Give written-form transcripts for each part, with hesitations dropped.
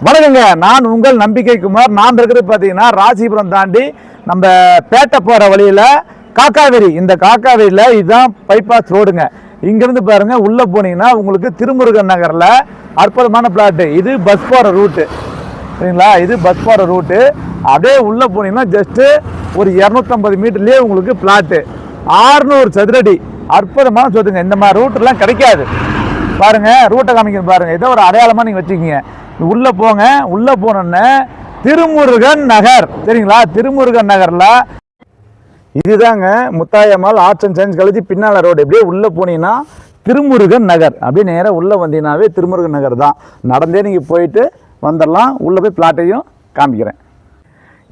வணக்கங்க, நான் உங்கள் நம்பிக்கை குமார். நான் இருக்கிறது பார்த்தீங்கன்னா ராசிபுரம் தாண்டி நம்ம பேட்டை போகிற வழியில் காக்காவேரி. இந்த காக்காவேரியில் இதுதான் பைபாஸ் ரோடுங்க. இங்கேருந்து பாருங்க உள்ளே போனீங்கன்னா உங்களுக்கு திருமுருகன் நகரில் அற்புதமான பிளாட்டு. இது பஸ் போகிற ரூட்டு, சரிங்களா? இது பஸ் போகிற ரூட்டு. அதே உள்ளே போனீங்கன்னா ஜஸ்ட்டு ஒரு 250 மீட்டர்லேயே உங்களுக்கு பிளாட்டு 600 சதுரடி. அற்புதமான சொத்துங்க. இந்த மாதிரி ரூட்டெல்லாம் கிடைக்காது. பாருங்க, ரூட்டை காமிக்கணும் பாருங்க. ஏதோ ஒரு அடையாளமாக நீங்கள் வச்சுக்கிங்க. உள்ளே போங்க. உள்ளே போனோன்னே திருமுருகன் நகர், சரிங்களா? திருமுருகன் நகரில் இதுதாங்க Muthayammal arts and science college பின்னால் ரோடு. எப்படியே உள்ளே போனீங்கன்னா திருமுருகன் நகர். அப்படியே நேராக உள்ளே வந்தீங்கன்னாவே திருமுருகன் நகர் தான். நடந்தே நீங்கள் போயிட்டு வந்துடலாம். உள்ளே போய் பிளாட்டையும் காமிக்கிறேன்.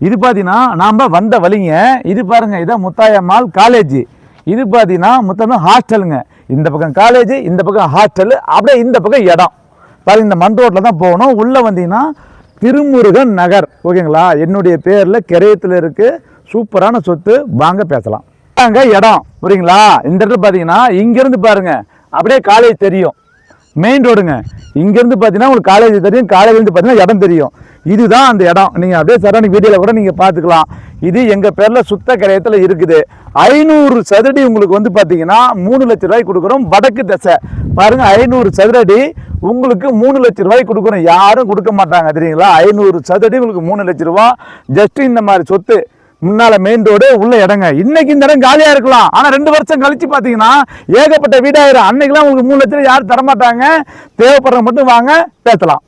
இது பார்த்தீங்கன்னா நாம் வந்த வழிங்க. இது பாருங்கள், இதான் முத்தாயம்மாள் காலேஜ். இது பார்த்தீங்கன்னா மொத்தமாக ஹாஸ்டலுங்க. இந்த பக்கம் காலேஜ், இந்த பக்கம் ஹாஸ்டலு, அப்படியே இந்த பக்கம் இடம் பாருங்க. இந்த மண் ரோட்டில் தான் போகணும். உள்ளே வந்தீங்கன்னா திருமுருகன் நகர், ஓகேங்களா? என்னுடைய பேரில் கிரயத்தில் இருக்குது. சூப்பரான சொத்து, வாங்க பேசலாம். அங்கே இடம், புரியுங்களா? இந்த இடத்துல பார்த்தீங்கன்னா இங்கேருந்து பாருங்கள் அப்படியே காலேஜ் தெரியும். மெயின் ரோடுங்க. இங்கேருந்து பார்த்தீங்கன்னா உங்களுக்கு காலேஜ் தெரியும். காலேஜ்லேருந்து பார்த்தீங்கன்னா இடம் தெரியும். இதுதான் அந்த இடம். நீங்கள் அப்படியே சரௌண்டிங் வீடியோவில் கூட நீங்கள் பார்த்துக்கலாம். இது எங்கள் பேரில் சுத்த கிரயத்தில் இருக்குது. 500 சதுரடி உங்களுக்கு வந்து பார்த்தீங்கன்னா 3 லட்ச ரூபாய்க்கு கொடுக்குறோம். வடக்கு திசை பாருங்கள். 500 சதுரடி உங்களுக்கு 3 லட்ச ரூபாய்க்கு கொடுக்குறோம். யாரும் கொடுக்க மாட்டாங்க, தெரியுங்களா? 500 சதுரடி உங்களுக்கு 3 லட்ச ரூபா. ஜஸ்ட் இந்த மாதிரி சொத்து. முன்னால மெயின் ரோடு, உள்ள இடங்க. இன்னைக்கு இந்த இடம் காலியா இருக்கலாம். ஆனா 2 வருஷம் கழிச்சு பாத்தீங்கன்னா ஏகப்பட்ட வீடாயிரம். அன்னைக்கெல்லாம் உங்களுக்கு 3 லட்சம் யாரும் தரமாட்டாங்க. தேவைப்படுற மட்டும் வாங்க பேசலாம்.